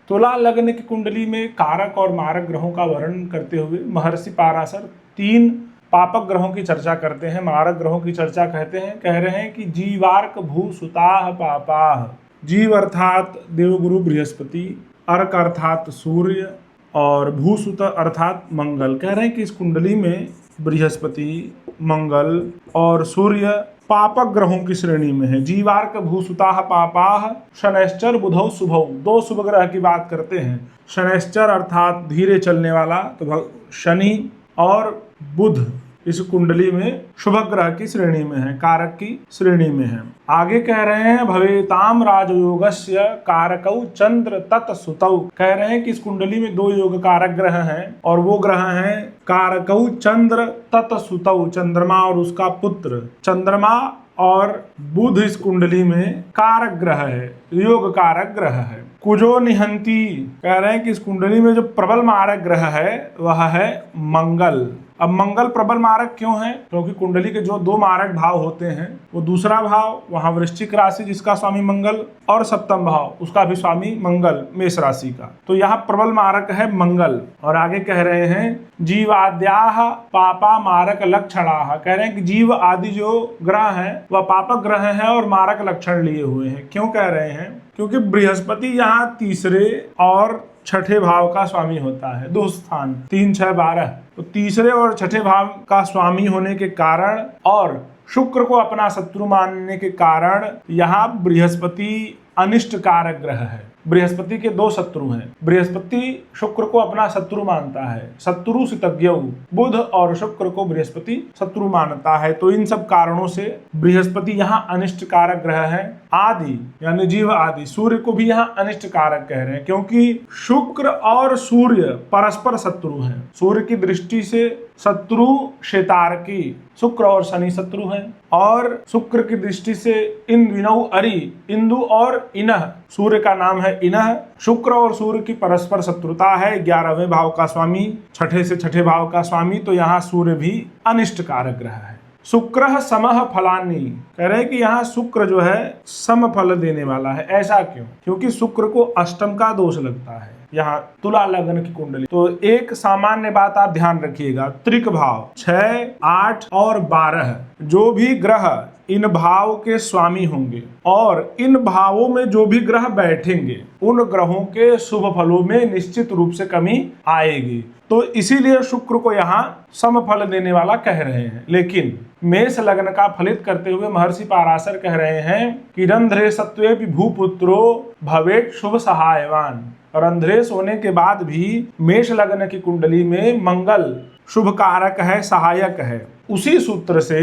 तुला लग्न की कुंडली में कारक और मारक ग्रहों का वर्णन करते हुए महर्षि पाराशर 3 पापक ग्रहों की चर्चा करते हैं, मारक ग्रहों की चर्चा कह रहे हैं कि जीवार्क भू सुताह पापाह। जीव अर्थात देवगुरु बृहस्पति, अर्क अर्थात सूर्य और भूसुत अर्थात मंगल। कह रहे हैं कि इस कुंडली में बृहस्पति, मंगल और सूर्य पापक ग्रहों की श्रेणी में है। जीवार्क भूसुताह पापाह शनैश्चर बुधौ शुभौ। 2 शुभ ग्रह की बात करते हैं। शनैश्चर अर्थात धीरे चलने वाला, तो शनि और बुध इस कुंडली में शुभ ग्रह की श्रेणी में है, कारक की श्रेणी में है। आगे कह रहे हैं भवेताम राजयोगस्य कारकौ चंद्र तत् सुतौ। कह रहे हैं कि इस कुंडली में 2 योग कारक ग्रह हैं और वो ग्रह हैं कारकौ चंद्र तत् सुतौ, चंद्रमा और उसका पुत्र। चंद्रमा और बुध इस कुंडली में कारक ग्रह है, योग कारक ग्रह है। कुजो निहंती। कह रहे हैं कि इस कुंडली में जो प्रबल मारक ग्रह है वह है मंगल। अब मंगल प्रबल मारक क्यों है? क्योंकि कुंडली के जो 2 मारक भाव होते हैं, वो दूसरा भाव वहां वृश्चिक राशि जिसका स्वामी मंगल और सप्तम भाव उसका भी स्वामी मंगल मेष राशि का, तो यहाँ प्रबल मारक है मंगल। और आगे कह रहे हैं जीवाद्याह पापा मारक लक्षणाह। कह रहे हैं कि जीव आदि जो ग्रह हैं वह पापक ग्रह हैं और मारक लक्षण लिए हुए हैं। क्यों कह रहे हैं? क्योंकि बृहस्पति यहाँ तीसरे और छठे भाव का स्वामी होता है, 2 स्थान 3, 6, 12, तो तीसरे और छठे भाव का स्वामी होने के कारण और शुक्र को अपना शत्रु मानने के कारण यहाँ बृहस्पति अनिष्ट कारक ग्रह है। बृहस्पति के 2 शत्रु हैं। बृहस्पति शुक्र को अपना शत्रु मानता है, शत्रु सितज्ञौ। बुध और शुक्र को बृहस्पति शत्रु मानता है, तो इन सब कारणों से बृहस्पति यहाँ अनिष्ट कारक ग्रह है। आदि यानी जीव आदि, सूर्य को भी यहाँ अनिष्ट कारक कह रहे हैं क्योंकि शुक्र और सूर्य परस्पर शत्रु हैं। सूर्य की दृष्टि से शत्रु शेतारकी, शुक्र और शनि शत्रु हैं, और शुक्र की दृष्टि से इंद्विनौ अरि, इंदु और इनह, सूर्य का नाम है इनह। शुक्र और सूर्य की परस्पर शत्रुता है, 11वें भाव का स्वामी, छठे से छठे भाव का स्वामी, तो यहाँ सूर्य भी अनिष्ट कारक ग्रह है। शुक्र समः फलानि। कह रहे हैं कि यहाँ शुक्र जो है सम फल देने वाला है। ऐसा क्यों? क्योंकि शुक्र को अष्टम का दोष लगता है यहाँ तुला लग्न की कुंडली। तो एक सामान्य बात आप ध्यान रखिएगा, त्रिक भाव 6, 8 और 12 जो भी ग्रह इन भाव के स्वामी होंगे और इन भावों में जो भी ग्रह बैठेंगे उन ग्रहों के शुभ फलों में निश्चित रूप से कमी आएगी। तो इसीलिए शुक्र को यहाँ सम फल देने वाला कह रहे हैं। लेकिन मेष लग्न का फलित करते हुए महर्षि पाराशर कह रहे हैं कि रंध्रेशत्वे भूपुत्रो भवेत् शुभ सहायवान। रंध्रेश होने के बाद भी मेष लग्न की कुंडली में मंगल शुभ कारक है, सहायक है। उसी सूत्र से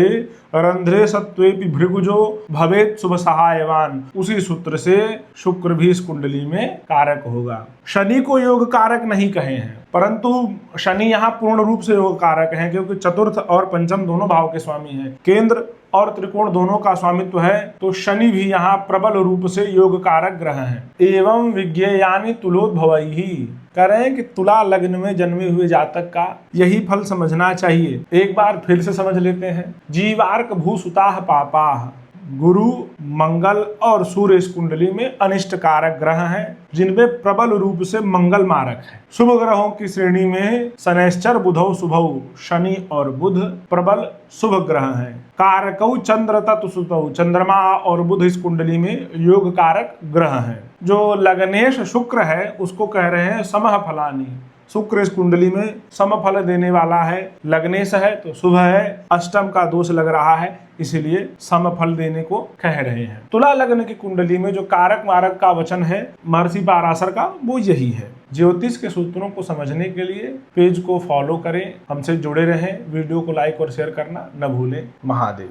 रंध्रेशत्वेपि भृगुजो भवेत् शुभ सहायवान, उसी सूत्र से शुक्र भी इस कुंडली में कारक होगा। शनि को योग कारक नहीं कहे हैं, परंतु शनि यहाँ पूर्ण रूप से योग कारक है क्योंकि चतुर्थ और पंचम दोनों भाव के स्वामी हैं, केंद्र और त्रिकोण दोनों का स्वामित्व है, तो शनि भी यहाँ प्रबल रूप से योग कारक ग्रह है। एवं विज्ञेयानि तुलोद्भवैहि। कह रहे हैं कि तुला लग्न में जन्मे हुए जातक का यही फल समझना चाहिए। एक बार फिर से समझ लेते हैं। जीवार्क भूसुताह पापाह। गुरु, मंगल और सूर्य इस कुंडली में अनिष्ट कारक ग्रह हैं जिनमें प्रबल रूप से मंगल मारक है। शुभ ग्रहों की श्रेणी में शनैश्चर बुधौ शुभौ, शनि और बुध प्रबल शुभ ग्रह हैं। कारकौ चंद्र तत् सुतौ, चंद्रमा और बुध इस कुंडली में योग कारक ग्रह हैं। जो लग्नेश शुक्र है उसको कह रहे हैं समः फलानि। शुक्र इस कुंडली में समफल देने वाला है, लग्नेश है तो शुभ है, अष्टम का दोष लग रहा है इसीलिए समफल देने को कह रहे हैं। तुला लग्न की कुंडली में जो कारक मारक का वचन है महर्षि पाराशर का वो यही है। ज्योतिष के सूत्रों को समझने के लिए पेज को फॉलो करें, हमसे जुड़े रहें, वीडियो को लाइक और शेयर करना न भूलें। महादेव।